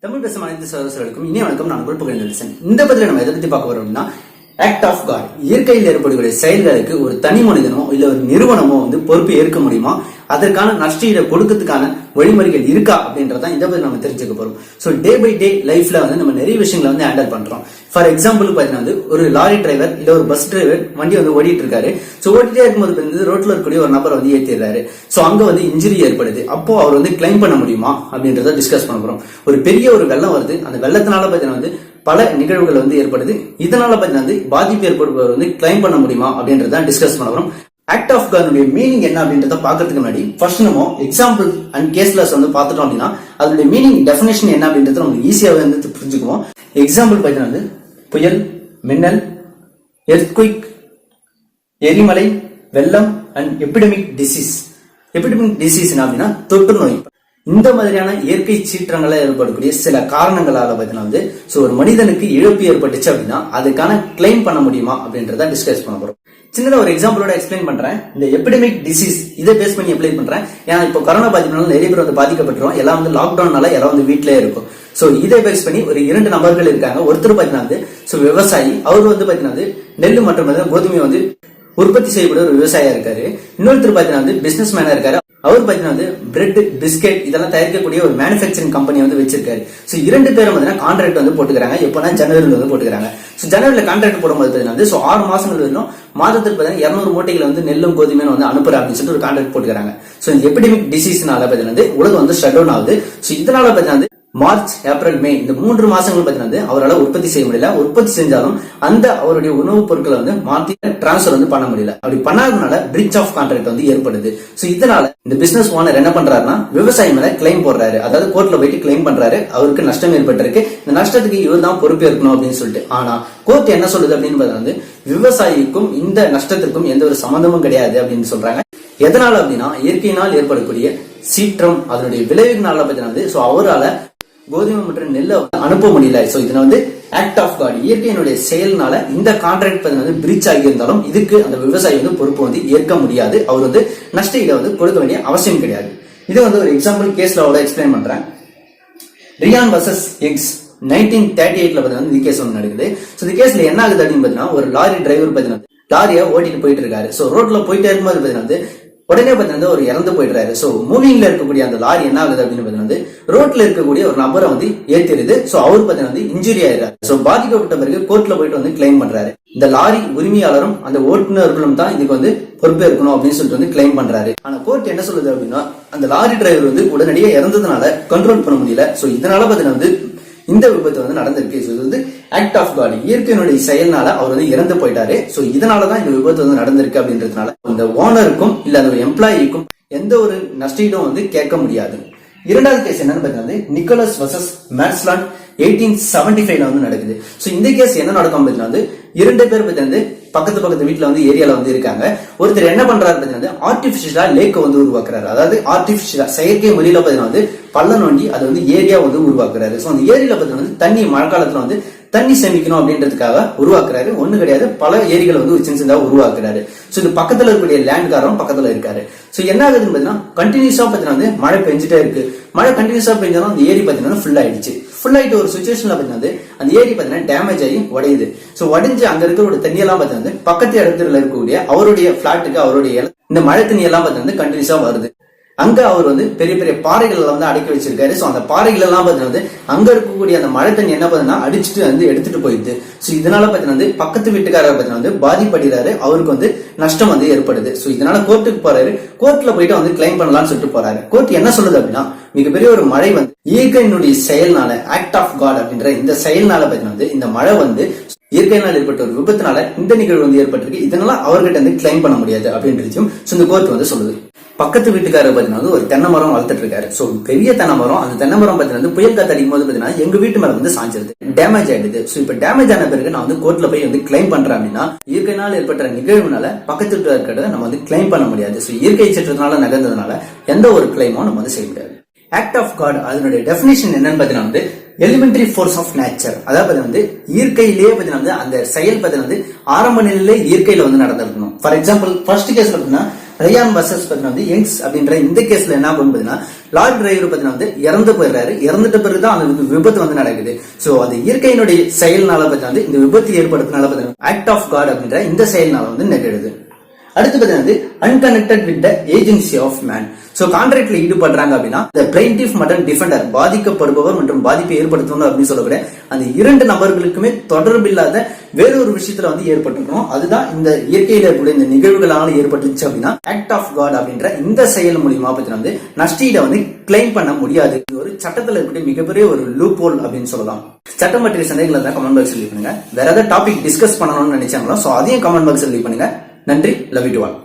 தமிழ் பேசும் அனைத்து சகோதரர்களுக்கும் இனிய வணக்கம். நான் Corporte Wilson. இந்த பதில நம்ம எதை பத்தி பார்க்க வரோம்னா, ஆக்ட் ஆஃப் காட், இயற்கையில் ஏற்படக்கூடிய செயல்களுக்கு ஒரு தனி மனிதனோ இல்ல ஒரு நிறுவனமோ பொறுப்பு ஏற்க முடியுமா, அதற்கான நஷ்டஈடை கொடுக்கறதுக்கான வழிமுறைகள் இருக்கா அப்படின்றதான் இந்த பதில் நம்ம தெரிஞ்சுக்க போறோம். ஸோ டே பை டே லைஃப்ல நம்ம நிறைய விஷயங்களை ஹேண்டில் பண்றோம். ஃபார் எக்ஸாம்பிள் பாத்தீங்கன்னா, ஒரு லாரி டிரைவர் இல்ல ஒரு பஸ் டிரைவர் வண்டி ஓடிட்டு இருக்காரு. ஸோ ஓடிட்டே இருக்கும்போது ரோட்ல இருக்கக்கூடிய ஒரு நபர் ஏற்றிடுறாரு. ஸோ அங்க இன்ஜுரி ஏற்படுது. அப்போ அவர் கிளைம் பண்ண முடியுமா அப்படின்றத டிஸ்கஸ் பண்ண போறோம். ஒரு பெரிய ஒரு வெள்ளம் வருது. அந்த வெள்ளத்தினால பாத்தீங்கன்னா பல நிகழ்வுகள் ஏற்படுது. இதனால பாத்தீங்கன்னா பாதிப்பு ஏற்படுபவர் கிளைம் பண்ண முடியுமா அப்படின்றத டிஸ்கஸ் பண்ண போறோம். ஆக்ட் ஆஃப் காடுடைய மீனிங் என்ன அப்படின்றத பாக்கிறதுக்கு முன்னாடி ஃபர்ஸ்ட் நம்ம எக்ஸாம்பிள் அண்ட் கேஸ்லஸ் பார்த்துட்டோம் அப்படின்னா அதோட மீனிங் டெஃபினேஷன் என்ன அப்படின்றத நமக்கு ஈஸியாவே புரிஞ்சுக்குவோம். எக்ஸாம்பிள் பாத்தீங்கன்னா புயல், மின்னல், எர்த்குயிக், எரிமலை, வெள்ளம் and epidemic disease. Epidemic disease அப்படின்னா தொற்று நோய். இந்த மாதிரியான இயற்கை சீற்றங்கள ஏற்படக்கூடிய சில காரணங்களால பாத்தீங்கன்னா ஒரு மனிதனுக்கு இழப்பு ஏற்பட்டுச்சு அப்படின்னா அதுக்கான கிளைம் பண்ண முடியுமா அப்படின்றத டிஸ்கஸ் பண்ண போறோம். சின்னதா ஒரு எக்ஸாம்பிளோட எக்ஸ்பிளைன் பண்றேன். இந்த எபிடமிக் டிசீஸ் இதை பேஸ் பண்ணி அப்ளை பண்றேன். ஏன்னா இப்போ கொரோனா பாதிப்புனால நிறைய பேர் பாதிக்கப்பட்டிருக்கோம். எல்லாம் லாக்டவுன்னால எல்லாம் வீட்டிலே இருக்கும். சோ இதை பேஸ் பண்ணி ஒரு 2 நபர்கள் இருக்காங்க. ஒருத்தர் பாத்தீங்கன்னா விவசாயி. அவர் பாத்தீங்கன்னா நெல் மற்றும் கோதுமை உற்பத்தி செய்யக்கூடிய ஒரு விவசாயியா இருக்காரு. இன்னொருத்தர் பாத்தீங்கன்னா பிசினஸ் மேனா இருக்காரு. அவர் பாத்தீங்கன்னா பிரெட், பிஸ்கெட் இதெல்லாம் தயாரிக்கக்கூடிய ஒரு மேனுபேக்சரிங் கம்பெனி வச்சிருக்காரு. சோ 2 பேரும் கான்ட்ராக்ட் போட்டுக்கிறாங்க. எப்போனா ஜனவரியில போட்டுக்கிறாங்க. சோ ஜனவரியில கான்ட்ராக்ட் போடும்போது பாத்தீங்கன்னா 6 மாசங்கள் வரைக்கும் மாதத்துக்கு பாத்தீங்கன்னா 200 மூட்டைகள் நெல்லும் கோதுமையும் அனுப்புற அப்படின்னு சொல்லிட்டு ஒரு கான்ட்ராக்ட் போட்டுக்கிறாங்க. சோ இந்த எபிடமிக் டிசீஸ்னால பாத்தீங்கன்னா உலகம் ஷட் டவுன் ஆகுது. சோ இதனால பாத்தீங்கன்னா மார்ச், ஏப்ரல், மே இந்த 3 மாசங்கள் பாத்தீங்கன்னா அவரால் உற்பத்தி செய்ய முடியல. உற்பத்தி செஞ்சாலும் அந்த அவருடைய உணவுப் பொருட்களை மாத்தி டிரான்ஸ்பர் பண்ண முடியல. அப்படி பண்ணாதனால பிரீச் ஆஃப் கான்ட்ராக்ட் ஏற்படுது. சோ இதனால இந்த பிசினஸ் ஓனர் என்ன பண்றாருன்னா விவசாயி மேல கிளைம் போடுறாரு. அதாவது கோர்ட்ல போயிட்டு கிளைம் பண்றாரு. அவருக்கு நஷ்டம் ஏற்பட்டிருக்கு. இந்த நஷ்டத்துக்கு இவர் தான் பொறுப்பு இருக்கணும் அப்படின்னு சொல்லிட்டு. ஆனா கோர்ட் என்ன சொல்லுது அப்படின்னு பார்த்தா விவசாயிக்கும் இந்த நஷ்டத்திற்கும் எந்த ஒரு சம்பந்தமும் கிடையாது அப்படின்னு சொல்றாங்க. எதனால அப்படின்னா இயற்கையினால் ஏற்படக்கூடிய சீற்றம் அதனுடைய விளைவுனால பாத்தீங்கன்னா அவரால கோதுமை மற்றும் நெல்லை அனுப்ப முடியல. சோ இதுல ஆக்ட் ஆஃப் காட், இயற்கையினுடைய செயல்னால இந்த கான்ட்ராக்ட் பிரீச் ஆகி இருந்தாலும் இதுக்கு அந்த விவசாயி பொறுப்பு ஏற்க முடியாது. அவர் நஷ்ட ஈடை கொடுக்க வேண்டிய அவசியம் கிடையாது. இது ஒரு எக்ஸாம்பிள் கேஸ்ல எக்ஸ்பிளைன் பண்றேன். ரியான் வர்சஸ் எக்ஸ் 1938ல இந்த கேஸ் நடக்குது. சோ இந்த கேஸ்ல என்ன ஆகுது அப்படின்னு பாத்தீங்கன்னா, ஒரு லாரி டிரைவர் லாரியை ஓட்டிட்டு போயிட்டு இருக்காரு. சோ ரோட்ல போயிட்டே இருக்கும்போது பாத்தீங்கன்னா உடனே பாத்தீங்கன்னா ஒரு இறந்து போயிடுறாரு. சோ மூவிங்ல இருக்கக்கூடிய அந்த லாரி என்ன ஆகுது அப்படின்னு பாத்தீங்கன்னா ரோட்ல இருக்கக்கூடிய ஒரு நபரை ஏத்திடுது. சோ அவர் பாத்தீங்கன்னா இன்ஜுரி ஆயிடுறாரு. சோ பாதிக்கப்பட்ட பிறகு கோர்ட்ல போயிட்டு கிளைம் பண்றாரு. இந்த லாரி உரிமையாளரும் அந்த ஓட்டுநர்களும் தான் இதுக்கு பொறுப்பே இருக்கணும் அப்படின்னு சொல்லிட்டு கிளைம் பண்றாரு. ஆனா கோர்ட் என்ன சொல்லுது அப்படின்னா அந்த லாரி டிரைவர் உடனடியாக இறந்ததுனால கண்ட்ரோல் பண்ண முடியல. சோ இதனால பாத்தீங்கன்னா இந்த விபத்து நடந்திருக்கு. இது ஆக்ட் ஆஃப் காட், இயற்கையினுடைய செயல்னால அவர் இறந்து போயிட்டாரு. சோ இதனாலதான் இந்த விபத்து நடந்திருக்கு அப்படின்றதுனால இந்த ஓனருக்கும் இல்ல அந்த எம்ப்ளாயிக்கும் எந்த ஒரு நஷ்டீடும் கேட்க முடியாது. இரண்டாவது கேஸ் என்னன்னு பாத்தீங்கன்னா நிக்கோலஸ் வர்சஸ் மேட்ஸ்லாண்ட் 1875ல நடக்குது. சோ இந்த கேஸ் என்ன நடக்கும் பாத்தீங்கன்னா 2 பேர் பாத்தீங்கன்னா பக்கத்து வீட்டுல ஏரியால இருக்காங்க. ஒருத்தர் என்ன பண்றாரு பாத்தீங்கன்னா ஆர்டிபிஷியலா லேக் உருவாக்குறாரு. அதாவது ஆர்டிபிஷியலா செயற்கை முறையில பாத்தீங்கன்னா பள்ள நோண்டி அது ஏரியா உருவாக்குறாரு. சோ அந்த ஏரியால பாத்தீங்கன்னா தண்ணி மழைக்காலத்துல தண்ணி சேமிக்கணும் அப்படின்றதுக்காக உருவாக்குறாரு. ஒண்ணு கிடையாது, பல ஏரிகளை சின்ன உருவாக்குறாரு. சோ இது பக்கத்துல இருக்கக்கூடிய லேண்ட்காரரும் பக்கத்துல இருக்காரு. சோ என்ன ஆகுதுன்னு பாத்தீங்கன்னா கண்டினியூஸா பாத்தீங்கன்னா மழை பெஞ்சிட்டே இருக்கு. மழை கண்டினியூஸா பெஞ்சாலும் அந்த ஏரி பாத்தீங்கன்னா ஃபுல் ஆயிடுச்சு. ஃபுல் ஆயிட்டு ஒரு சுச்சுவேஷன்ல பாத்தீங்கன்னா அந்த ஏரி பாத்தீங்கன்னா டேமேஜ் ஆகி உடையுது. சோ உடைஞ்சு அங்க இருக்கிற தண்ணி எல்லாம் பாத்தீங்கன்னா பக்கத்து இடத்துல இருக்கக்கூடிய அவருடைய பிளாட்டுக்கு அவருடைய இந்த மழை தண்ணி எல்லாம் பாத்தீங்கன்னா கண்டினியூஸா வருது. அங்க அவர் பெரிய பெரிய பாறைகள் அடக்கி வச்சிருக்காரு. சோ அந்த பாறைகள் எல்லாம் பாத்தீங்கன்னா அங்க இருக்கக்கூடிய அந்த மழை தண்ணி என்ன பாத்தீங்கன்னா அடிச்சுட்டு எடுத்துட்டு போயிடுது. சோ இதனால பாத்தீங்கன்னா பக்கத்து வீட்டுக்காரர் பாத்தீங்கன்னா பாதிப்படைறாரு. அவருக்கு நஷ்டம் ஏற்படுது. சோ இதனால கோர்ட்டுக்கு போறாரு. கோர்ட்ல போயிட்டு கிளைம் பண்ணலாம்னு சொல்லிட்டு போறாரு. கோர்ட் என்ன சொல்லுது அப்படின்னா மிகப்பெரிய ஒரு மழை இயற்கையினுடைய செயல்னால ஆக்ட் ஆஃப் காட் அப்படின்ற இந்த செயல்னால பாத்தீங்கன்னா இந்த மழை இயற்கையினால் ஏற்பட்ட ஒரு விபத்தினால இந்த நிகழ்வு ஏற்பட்டிருக்கு. இதனால அவர்கிட்ட கிளைம் பண்ண முடியாது அப்படின்றதையும் இந்த கோர்ட் சொல்லுது. பக்கத்து வீட்டுக்காரர் பாத்தீங்கன்னா ஒரு தென்னை மரம் வளர்த்துட்டு இருக்காரு. சோ பெரிய தென்னை மரம். அந்த தென்னை மரம் பாத்தீங்கன்னா புயல் காத்து அடிக்கும் போது பாத்தீங்கன்னா எங்க வீட்டு மேல சாஞ்சிருது, டேமேஜ் ஆயிடுது. சோ இப்ப டேமேஜ் ஆன பிறகு நான் கோர்ட்ல போய் கிளைம் பண்றேன் அப்படின்னா இயற்கையினால் ஏற்பட்ட நிகழ்வுனால பக்கத்து வீட்டுக்காரர்கிட்ட நம்ம கிளைம் பண்ண முடியாது. சோ இயற்கை சீற்றத்தினால நடந்ததுனால எந்த ஒரு கிளைமும் நம்ம செய்ய முடியாது. ஆக்ட் ஆஃப் காட் அதனுடைய டெபினிஷன் என்னன்னு பாத்தீங்கன்னா எலிமெண்டரி ஃபோர்ஸ் ஆஃப் நேச்சர். அதாவது இயற்கையிலேயே பாத்தீங்கன்னா அந்த செயல் பாத்தீங்கன்னா ஆரம்ப நிலையிலே இயற்கையில நடந்திருக்கணும். ஃபார் எக்ஸாம்பிள் ஃபர்ஸ்ட் கேஸ்ல பாத்தீங்கன்னா ரயான் வர்சஸ் வந்து யங்ஸ் அப்படின்ற இந்த கேஸ்ல என்ன பண்ணுதுன்னா லாரி டிரைவர் பத்தின வந்து இறந்து போயிடுறாரு. இறந்துட்ட பிறகுதான் அந்த விபத்து வந்து நடக்குது. சோ அது இயற்கையினுடைய செயல்னால பத்தின வந்து இந்த விபத்து ஏற்படுத்தினால பத்தின ஆக்ட் ஆஃப் காட் அப்படின்ற இந்த செயல்னால வந்து நிகழுது. அடுத்து பார்த்தீங்கன்னா unconnected with the agency of man. So கான்ட்ராக்ட்ல ஈடுபடுறாங்க அப்படின்னா the plaintiff மற்றும் டிஃபெண்டர் பாதிக்கப்படுபவர் மற்றும் பாதிப்பை ஏற்படுத்தணும் அப்படின்னு சொல்லக்கூடிய அந்த இரண்டு நபர்களுக்குமே தொடர்பில்லாத வேறொரு விஷயத்துல வந்து ஏற்பட்டிருக்கணும். அதுதான் இந்த இயற்கையில இருக்கக்கூடிய இந்த நிகழ்வுகளால ஏற்பட்டுச்சு அப்படின்னா ஆக்ட் ஆஃப் காட் அப்படின்ற இந்த செயல் மூலியமா பத்தி வந்து நஷ்டீட வந்து கிளைம் பண்ண முடியாது. இது ஒரு சட்டத்துல இருக்கக்கூடிய மிகப்பெரிய ஒரு லூப் ஹோல் அப்படின்னு சொல்லலாம். சட்டம் பற்றிய சந்தேகங்கள் இருந்தா கமெண்ட் பாக்ஸ் லீவ் பண்ணுங்க. வேற ஏதாவது டாபிக் டிஸ்கஸ் பண்ணணும்னு நினைச்சாங்களோ சோ அதையும் கமெண்ட் பாக்ஸ் லீவ் பண்ணுங்க. நன்றி. Love you to all.